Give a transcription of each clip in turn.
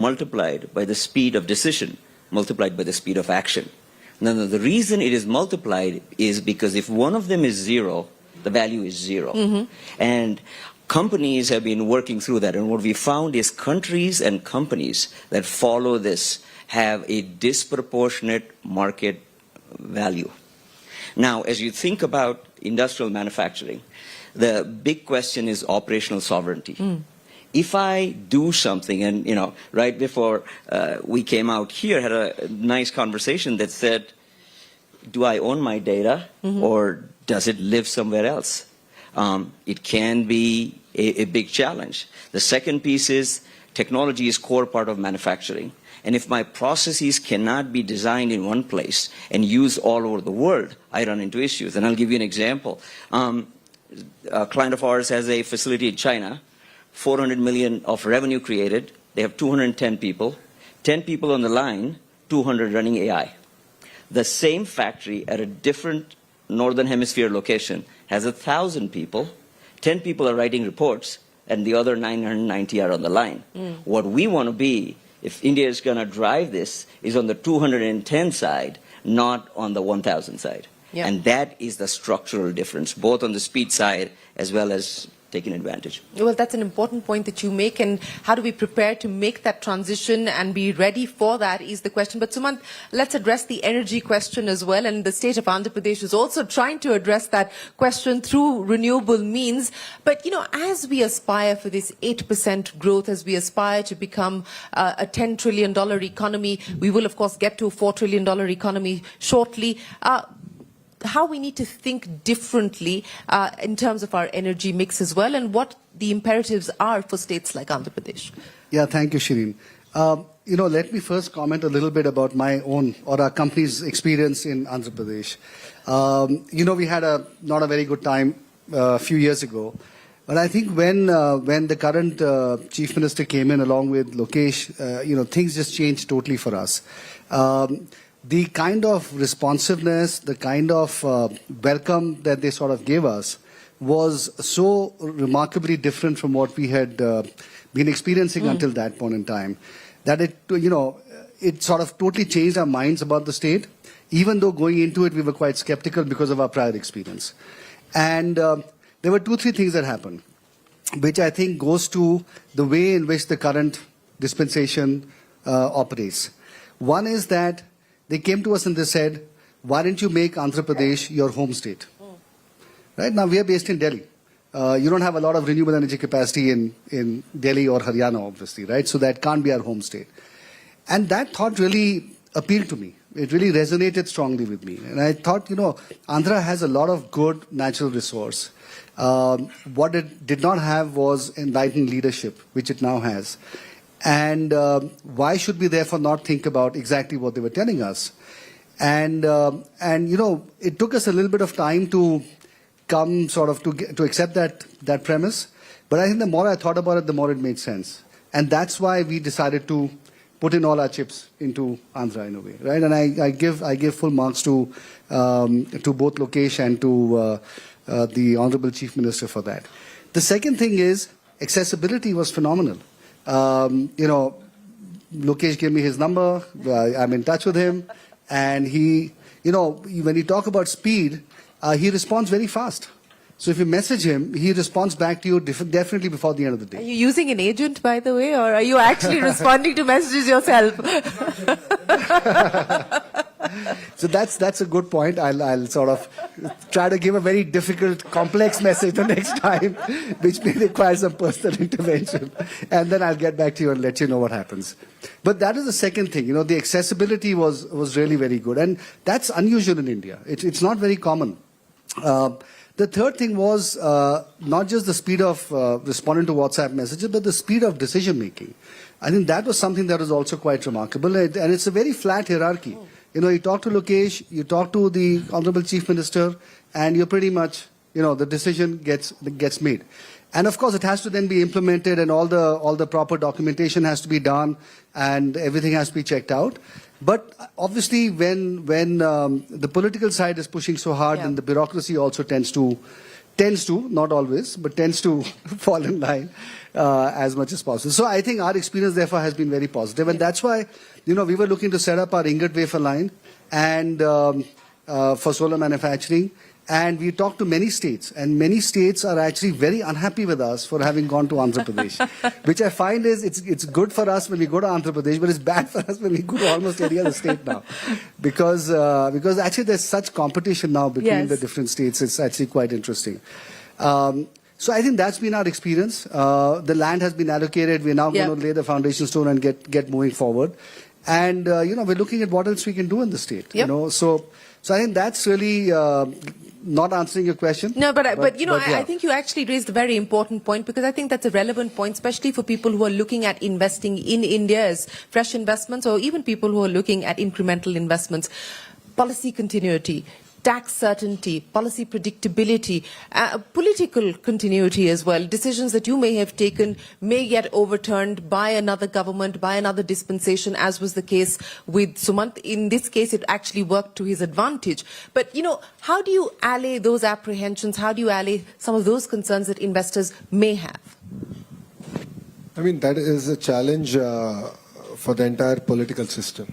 multiplied by the speed of decision, multiplied by the speed of action. Now, the reason it is multiplied is because if one of them is zero, the value is zero. And companies have been working through that. And what we found is countries and companies that follow this have a disproportionate market value. Now, as you think about industrial manufacturing, the big question is operational sovereignty. If I do something, and right before we came out here, had a nice conversation that said, do I own my data or does it live somewhere else? It can be a big challenge. The second piece is technology is core part of manufacturing. And if my processes cannot be designed in one place and used all over the world, I run into issues. And I'll give you an example. A client of ours has a facility in China, 400 million of revenue created. They have 210 people, 10 people on the line, 200 running AI. The same factory at a different northern hemisphere location has 1,000 people, 10 people are writing reports, and the other 990 are on the line. What we want to be, if India is going to drive this, is on the 210 side, not on the 1,000 side. Yeah. And that is the structural difference, both on the speed side as well as taking advantage. Well, that's an important point that you make, and how do we prepare to make that transition and be ready for that is the question. But Sumant, let's address the energy question as well, and the state of Andhra Pradesh is also trying to address that question through renewable means. But, as we aspire for this 8% growth, as we aspire to become a $10 trillion economy, we will, of course, get to a $4 trillion economy shortly. How we need to think differently in terms of our energy mix as well, and what the imperatives are for states like Andhra Pradesh. Yeah, thank you, Shireen. Let me first comment a little bit about my own or our company's experience in Andhra Pradesh. We had not a very good time a few years ago, but I think when the current Chief Minister came in along with Lokesh, things just changed totally for us. The kind of responsiveness, the kind of welcome that they sort of gave us was so remarkably different from what we had been experiencing until that point in time, that it sort of totally changed our minds about the state, even though going into it we were quite skeptical because of our prior experience. And there were 2-3 things that happened, which I think goes to the way in which the current dispensation operates. One is that they came to us and they said, why don't you make Andhra Pradesh your home state? Right now we are based in Delhi. You don't have a lot of renewable energy capacity in Delhi or Haryana, obviously, right? So that can't be our home state. And that thought really appealed to me. It really resonated strongly with me. And I thought, Andhra has a lot of good natural resource. What it did not have was enlightened leadership, which it now has. And why should we therefore not think about exactly what they were telling us? And it took us a little bit of time to come sort of to accept that premise. But I think the more I thought about it, the more it made sense. And that's why we decided to put in all our chips into Andhra in a way, right? And I give full marks to both Lokesh and to the Honorable Chief Minister for that. The second thing is accessibility was phenomenal. Lokesh gave me his number. I'm in touch with him, and he, when you talk about speed, he responds very fast. So if you message him, he responds back to you definitely before the end of the day. Are you using an agent, by the way, or are you actually responding to messages yourself? So that's a good point. I'll sort of try to give a very difficult, complex message the next time, which may require some personal intervention. And then I'll get back to you and let you know what happens. But that is the second thing. The accessibility was really very good. And that's unusual in India. It's not very common. The third thing was not just the speed of responding to WhatsApp messages, but the speed of decision making. I think that was something that was also quite remarkable. And it's a very flat hierarchy. You talk to Lokesh, you talk to the Honorable Chief Minister, and you're pretty much, the decision gets made. And of course, it has to then be implemented, and all the proper documentation has to be done, and everything has to be checked out. But obviously, when the political side is pushing so hard, then the bureaucracy also tends to tends to, not always, but tends to fall in line as much as possible. So I think our experience, therefore, has been very positive. And that's why, we were looking to set up our ingot wafer line and for solar manufacturing. And we talked to many states, and many states are actually very unhappy with us for having gone to Andhra Pradesh, which I find is it's good for us when we go to Andhra Pradesh, but it's bad for us when we go to almost any other state now, because actually there's such competition now between the different states. It's actually quite interesting. So I think that's been our experience. The land has been allocated. We're now going to lay the foundation stone and get moving forward. And we're looking at what else we can do in the state. So I think that's really. Not answering your question. No, but I think you actually raised a very important point, because I think that's a relevant point, especially for people who are looking at investing in India as fresh investments, or even people who are looking at incremental investments. Policy continuity, tax certainty, policy predictability, political continuity as well. Decisions that you may have taken may get overturned by another government, by another dispensation, as was the case with Sumant. In this case, it actually worked to his advantage. But, how do you allay those apprehensions? How do you allay some of those concerns that investors may have? I mean, that is a challenge for the entire political system.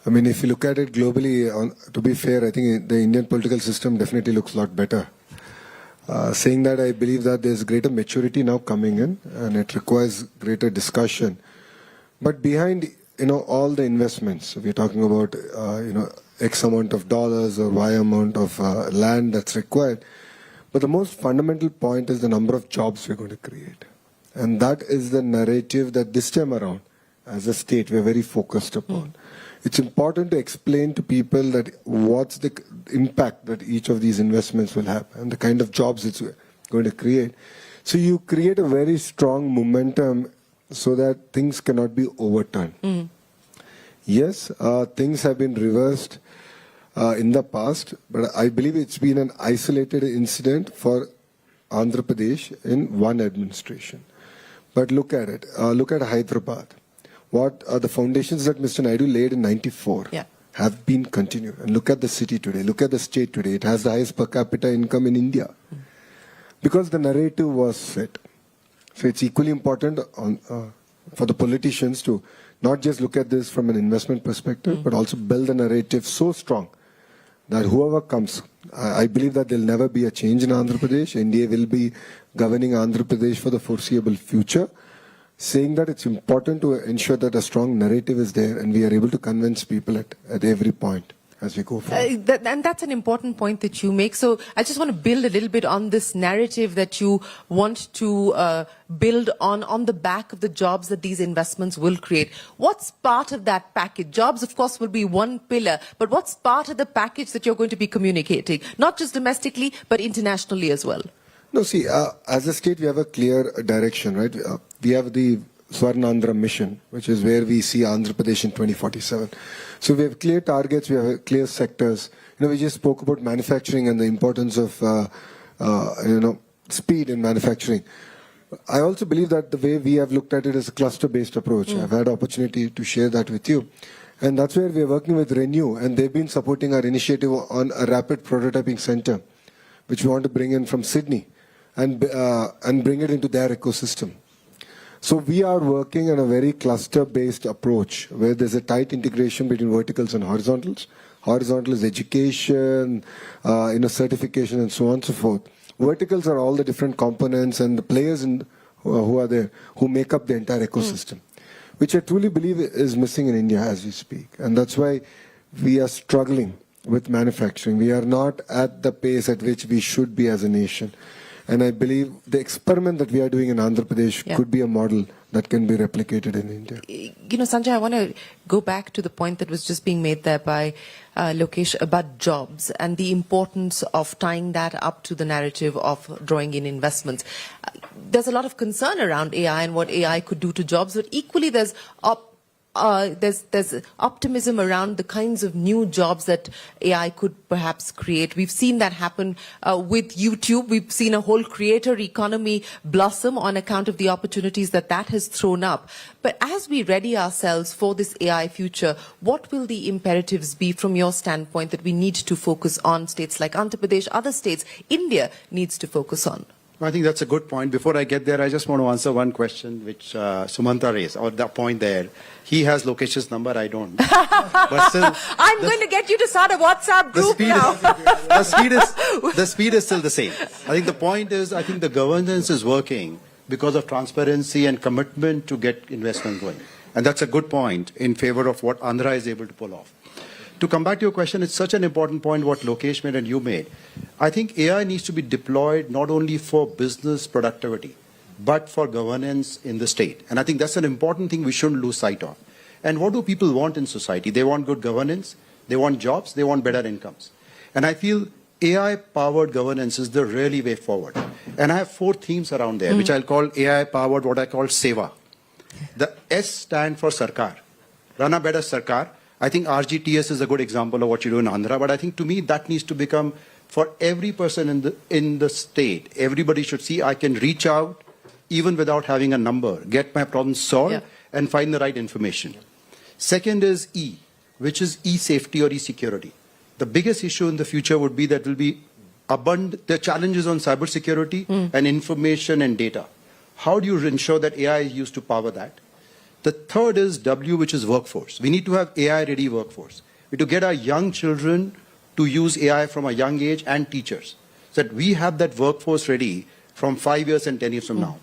I mean, if you look at it globally, to be fair, I think the Indian political system definitely looks a lot better. Saying that, I believe that there's greater maturity now coming in, and it requires greater discussion. But behind, all the investments, we're talking about, X amount of dollars or Y amount of land that's required. But the most fundamental point is the number of jobs we're going to create. And that is the narrative that this time around, as a state, we're very focused upon. It's important to explain to people that what's the impact that each of these investments will have and the kind of jobs it's going to create. So you create a very strong momentum so that things cannot be overturned. Yes, things have been reversed in the past, but I believe it's been an isolated incident for Andhra Pradesh in one administration. But look at it. Look at Hyderabad. What are the foundations that Mr. Naidu laid in '94 have been continued. And look at the city today. Look at the state today. It has the highest per capita income in India. Because the narrative was set. So it's equally important for the politicians to not just look at this from an investment perspective, but also build a narrative so strong that whoever comes, I believe that there'll never be a change in Andhra Pradesh. India will be governing Andhra Pradesh for the foreseeable future. Saying that it's important to ensure that a strong narrative is there and we are able to convince people at every point as we go forward. And that's an important point that you make. So I just want to build a little bit on this narrative that you want to build on the back of the jobs that these investments will create. What's part of that package? Jobs, of course, will be one pillar, but what's part of the package that you're going to be communicating? Not just domestically, but internationally as well. No, see, as a state, we have a clear direction, right? We have the Swarnandhra mission, which is where we see Andhra Pradesh in 2047. So we have clear targets, we have clear sectors. We just spoke about manufacturing and the importance of, speed in manufacturing. I also believe that the way we have looked at it is a cluster-based approach. I've had opportunity to share that with you. And that's where we are working with Renew, and they've been supporting our initiative on a rapid prototyping center, which we want to bring in from Sydney and bring it into their ecosystem. So we are working on a very cluster-based approach where there's a tight integration between verticals and horizontals. Horizontal is education, certification, and so on and so forth. Verticals are all the different components and the players who are there, who make up the entire ecosystem, which I truly believe is missing in India as we speak. And that's why we are struggling with manufacturing. We are not at the pace at which we should be as a nation. And I believe the experiment that we are doing in Andhra Pradesh could be a model that can be replicated in India. Sanjay, I want to go back to the point that was just being made there by Lokesh about jobs and the importance of tying that up to the narrative of drawing in investments. There's a lot of concern around AI and what AI could do to jobs, but equally there's there's optimism around the kinds of new jobs that AI could perhaps create. We've seen that happen with YouTube. We've seen a whole creator economy blossom on account of the opportunities that has thrown up. But as we ready ourselves for this AI future, what will the imperatives be from your standpoint that we need to focus on? States like Andhra Pradesh, other states, India needs to focus on. I think that's a good point. Before I get there, I just want to answer one question which Sumanta raised, or the point there. He has Lokesh's number, I don't. But still, I'm going to get you to start a WhatsApp group now. The speed is still the same. I think the point is, I think the governance is working because of transparency and commitment to get investment going. And that's a good point in favor of what Andhra is able to pull off. To come back to your question, it's such an important point what Lokesh made and you made. I think AI needs to be deployed not only for business productivity, but for governance in the state. And I think that's an important thing we shouldn't lose sight of. And what do people want in society? They want good governance, they want jobs, they want better incomes. And I feel AI-powered governance is the really way forward. And I have 4 themes around there, which I'll call AI-powered, what I call Seva. The S stand for Sarkar. Run a better Sarkar. I think RGTS is a good example of what you do in Andhra, but I think to me that needs to become for every person in the state. Everybody should see I can reach out even without having a number, get my problem solved and find the right information. Second is E, which is e-safety or e-security. The biggest issue in the future would be that will be the challenges on cybersecurity and information and data. How do you ensure that AI is used to power that? The third is W, which is workforce. We need to have AI-ready workforce. We need to get our young children to use AI from a young age and teachers, so that we have that workforce ready from 5 years and 10 years from now.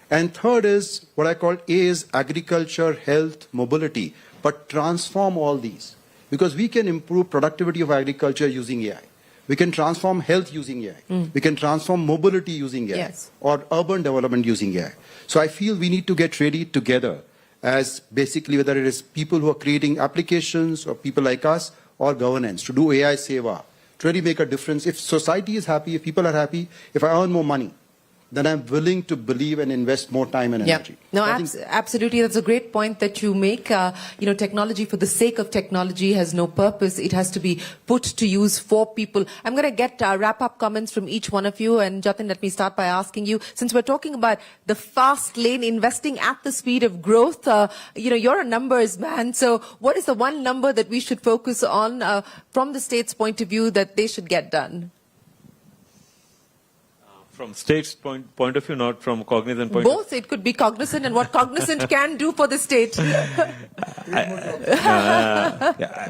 And third is what I call A is agriculture, health, mobility, but transform all these. Because we can improve productivity of agriculture using AI. We can transform health using AI. We can transform mobility using AI. Or urban development using AI. So I feel we need to get ready together as basically whether it is people who are creating applications or people like us or governance to do AI Seva, to really make a difference. If society is happy, if people are happy, if I earn more money, then I'm willing to believe and invest more time and energy. No, absolutely. That's a great point that you make. Technology for the sake of technology has no purpose. It has to be put to use for people. I'm going to get wrap-up comments from each one of you. And Jatin, let me start by asking you, since we're talking about the fast lane, investing at the speed of growth, you're a numbers man. So what is the one number that we should focus on from the state's point of view that they should get done? From state's point of view, not from cognizant point Both. It could be cognizant and what cognizant can do for the state.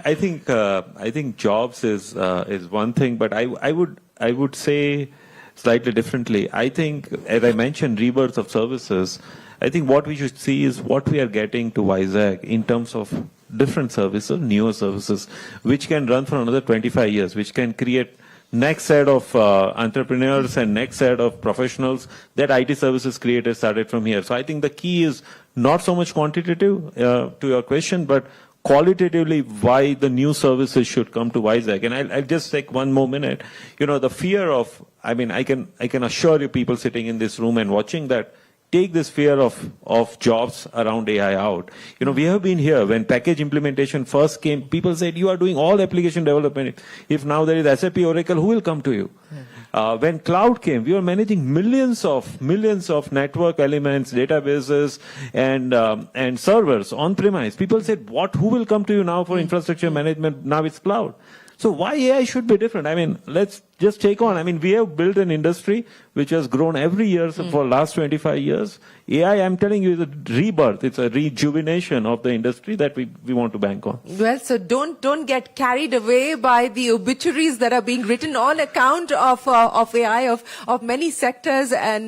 I think jobs is one thing, but I would say slightly differently. I think, as I mentioned, rebirth of services. I think what we should see is what we are getting to Vizag in terms of different services, newer services, which can run for another 25 years, which can create next set of entrepreneurs and next set of professionals that IT services creators started from here. So I think the key is not so much quantitative to your question, but qualitatively why the new services should come to Vizag. And I'll just take one more minute. The fear of, I can assure you people sitting in this room and watching that, take this fear of jobs around AI out. We have been here when package implementation first came, people said, you are doing all application development. If now there is SAP Oracle, who will come to you? When cloud came, we were managing millions of network elements, databases, and servers on premise. People said, who will come to you now for infrastructure management? Now it's cloud. So why AI should be different? Let's just take on. We have built an industry which has grown every year for the last 25 years. AI, I'm telling you, is a rebirth. It's a rejuvenation of the industry that we want to bank on. Well, so don't get carried away by the obituaries that are being written on account of AI, of many sectors and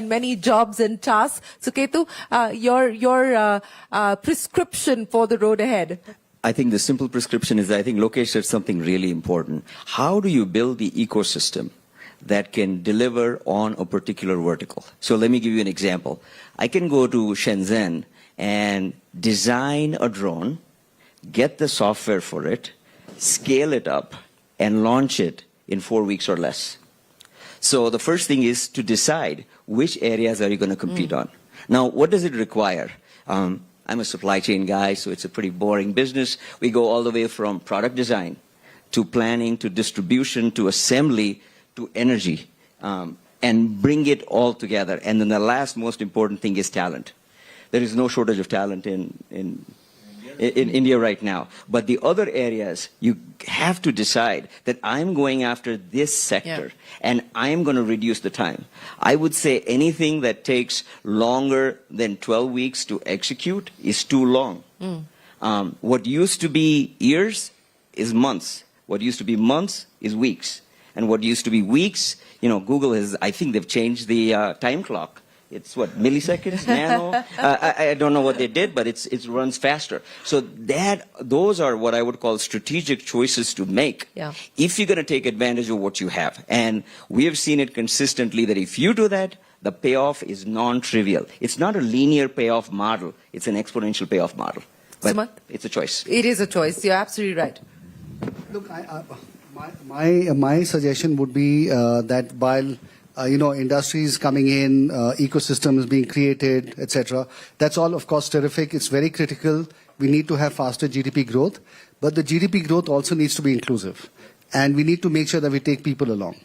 many jobs and tasks. So Ketu, your prescription for the road ahead. I think the simple prescription is, I think Lokesh said something really important. How do you build the ecosystem that can deliver on a particular vertical? So let me give you an example. I can go to Shenzhen and design a drone, get the software for it, scale it up, and launch it in 4 weeks or less. So the first thing is to decide which areas are you going to compete on. Now, what does it require? I'm a supply chain guy, so it's a pretty boring business. We go all the way from product design to planning to distribution to assembly to energy, and bring it all together. And then the last most important thing is talent. There is no shortage of talent in India right now. But the other areas, you have to decide that I'm going after this sector and I'm going to reduce the time. I would say anything that takes longer than 12 weeks to execute is too long. What used to be years is months. What used to be months is weeks. And what used to be weeks, Google has, I think they've changed the time clock. It's what, milliseconds, nano? I don't know what they did, but it runs faster. So those are what I would call strategic choices to make if you're going to take advantage of what you have. And we have seen it consistently that if you do that, the payoff is non-trivial. It's not a linear payoff model. It's an exponential payoff model. But Sumant? It's a choice. It is a choice. You're absolutely right. Look, my suggestion would be that while industries coming in, ecosystems being created, etc. That's all, of course, terrific. It's very critical. We need to have faster GDP growth, but the GDP growth also needs to be inclusive, and we need to make sure that we take people along.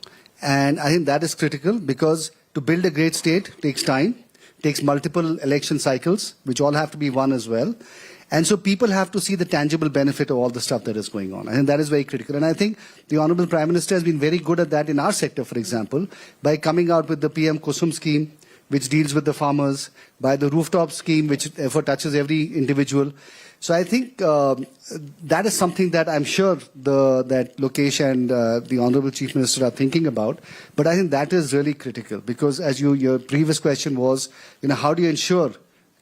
And I think that is critical because to build a great state takes time, takes multiple election cycles, which all have to be won as well. And so people have to see the tangible benefit of all the stuff that is going on. I think that is very critical. And I think the Honorable Prime Minister has been very good at that in our sector, for example, by coming out with the PM Kusum scheme, which deals with the farmers, by the rooftop scheme, which therefore touches every individual. So I think that is something that I'm sure that Lokesh and the Honorable Chief Minister are thinking about. But I think that is really critical because as your previous question was, how do you ensure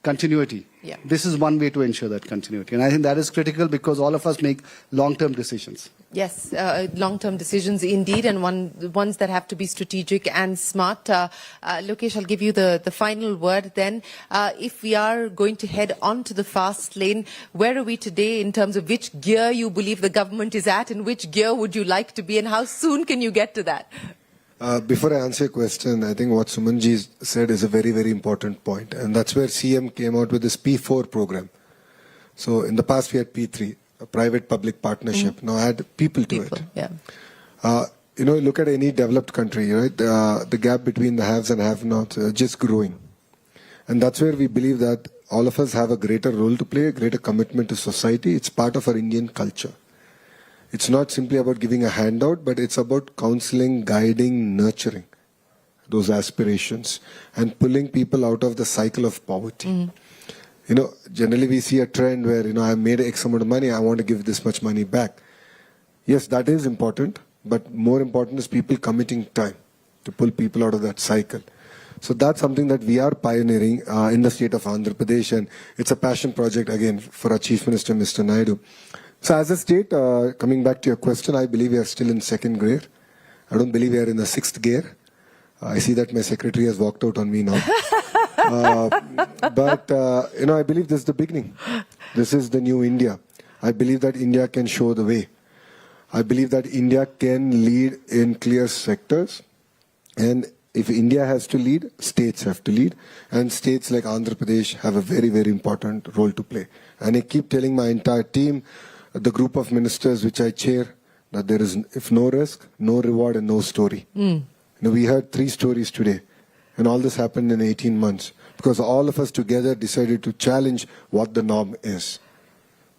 continuity? Yeah. This is one way to ensure that continuity. And I think that is critical because all of us make long-term decisions. Yes, long-term decisions indeed, and ones that have to be strategic and smart. Lokesh, I'll give you the final word then. If we are going to head on to the fast lane, where are we today in terms of which gear you believe the government is at and which gear would you like to be and how soon can you get to that? Before I answer your question, I think what Sumanji said is a very, very important point. And that's where CM came out with this P4 program. So in the past we had P3, a private-public partnership. Now add people to it. Yeah. Look at any developed country, right? The gap between the haves and have-nots is just growing. And that's where we believe that all of us have a greater role to play, a greater commitment to society. It's part of our Indian culture. It's not simply about giving a handout, but it's about counseling, guiding, nurturing those aspirations and pulling people out of the cycle of poverty. Generally we see a trend where, I made X amount of money, I want to give this much money back. Yes, that is important, but more important is people committing time to pull people out of that cycle. So that's something that we are pioneering in the state of Andhra Pradesh, and it's a passion project again for our Chief Minister, Mr. Naidu. So as a state, coming back to your question, I believe we are still in second gear. I don't believe we are in the sixth gear. I see that my secretary has walked out on me now. But I believe this is the beginning. This is the new India. I believe that India can show the way. I believe that India can lead in clear sectors. And if India has to lead, states have to lead. And states like Andhra Pradesh have a very, very important role to play. And I keep telling my entire team, the group of ministers which I chair, that there is, if no risk, no reward and no story. We heard 3 stories today, and all this happened in 18 months because all of us together decided to challenge what the norm is.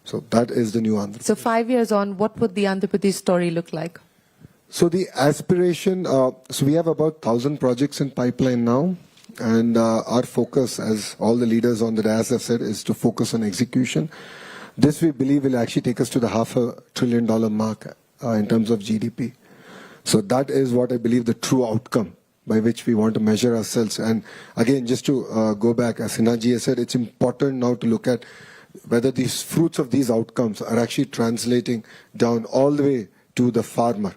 So that is the new Andhra Pradesh. So 5 years on, what would the Andhra Pradesh story look like? So the aspiration, so we have about 1,000 projects in pipeline now, and our focus, as all the leaders on the dais have said, is to focus on execution. This we believe will actually take us to the $500 billion mark in terms of GDP. So that is what I believe the true outcome by which we want to measure ourselves. And again, just to go back, as Sinhaji has said, it's important now to look at whether these fruits of these outcomes are actually translating down all the way to the farmer,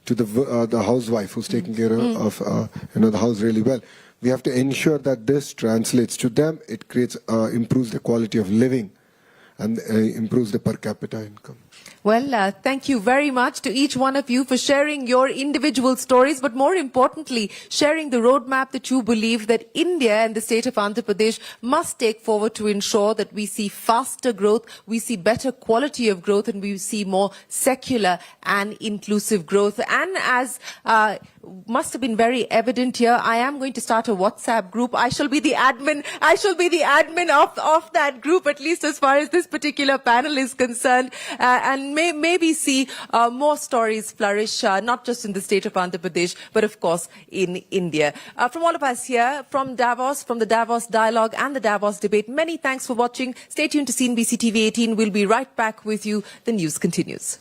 to the housewife who's taking care of the house really well. We have to ensure that this translates to them. It creates improves the quality of living. and improves the per capita income. Well, thank you very much to each one of you for sharing your individual stories, but more importantly, sharing the roadmap that you believe that India and the state of Andhra Pradesh must take forward to ensure that we see faster growth, we see better quality of growth, and we see more secular and inclusive growth. And as must have been very evident here, I am going to start a WhatsApp group. I shall be the admin. I shall be the admin of that group, at least as far as this particular panel is concerned, and maybe see more stories flourish, not just in the state of Andhra Pradesh, but of course in India. From all of us here, from Davos, from the Davos Dialogue and the Davos Debate, many thanks for watching. Stay tuned to CNBC TV 18. We'll be right back with you. The news continues.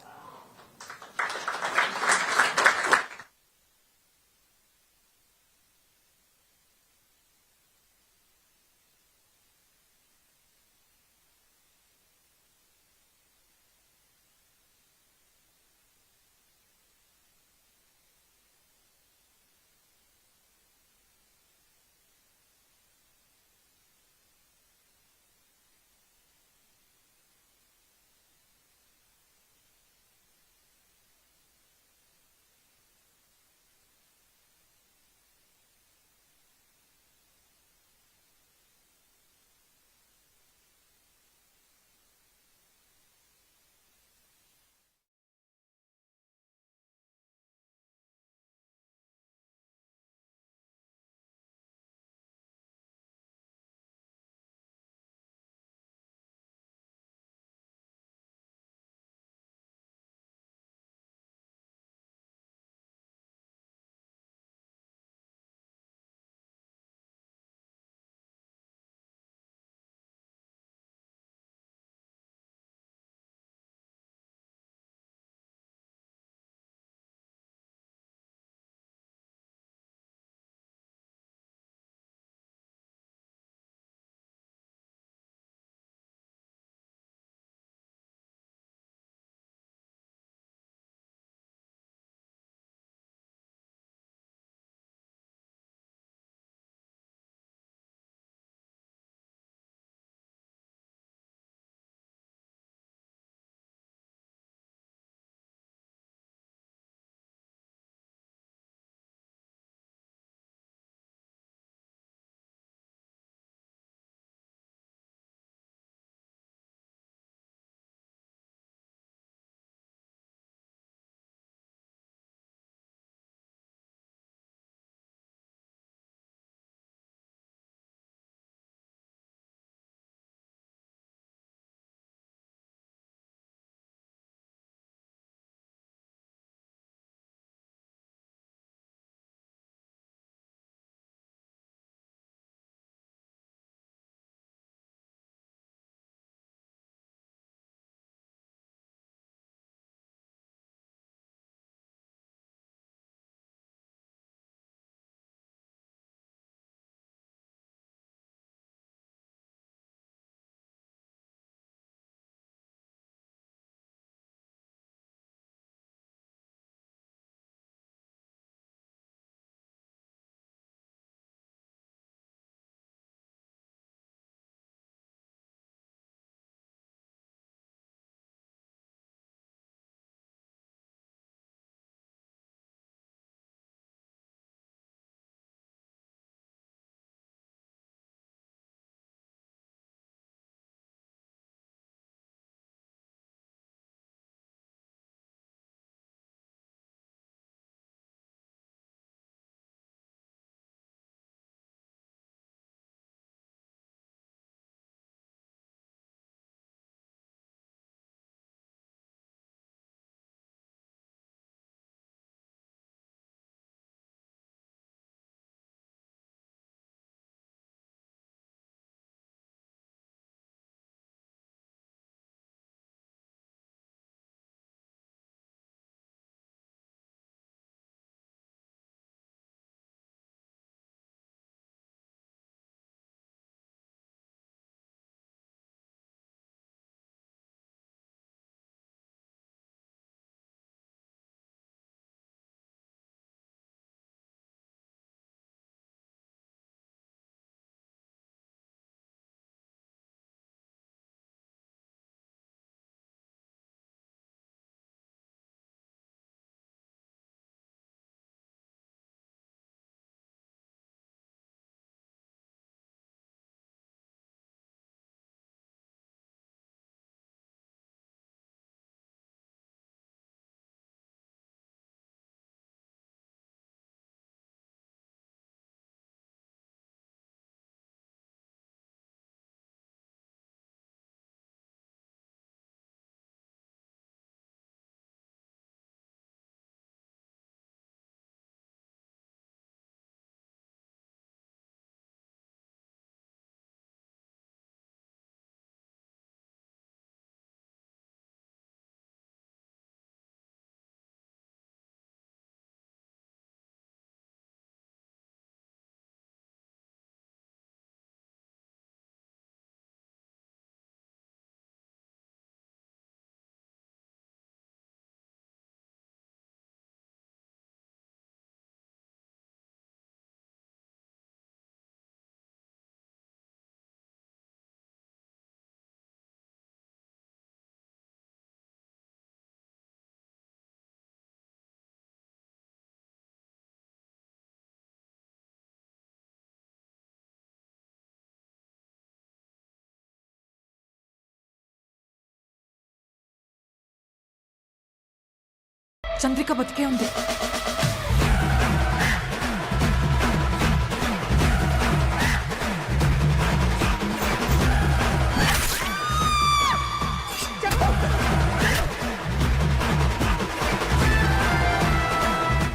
Chandrika బతికే ఉంది.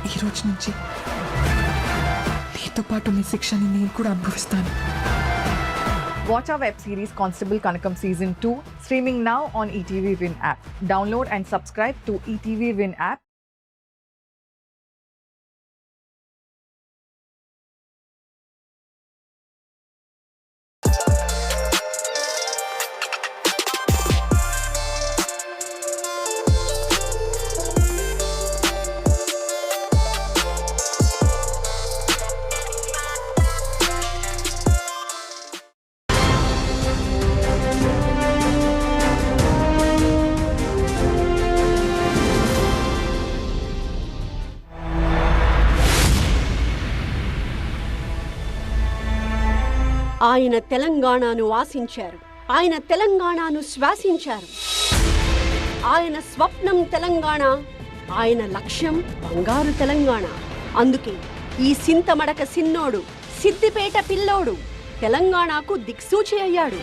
ఈ రోజు నుంచి నీతో పాటు నీ శిక్షని నేను కూడా అనుభవిస్తాను. Watch our web series Constable Kanakam Season 2 streaming now on ETV Win app. Download and subscribe to ETV Win app. ఆయన తెలంగాణను ఆశించారు, ఆయన తెలంగాణను శ్వాసించారు. ఆయన స్వప్నం తెలంగాణ, ఆయన లక్ష్యం బంగారు తెలంగాణ. అందుకే ఈ సింతమడక సిన్నోడు, సిద్దిపేట పిల్లోడు తెలంగాణకు దిక్సూచి అయ్యాడు.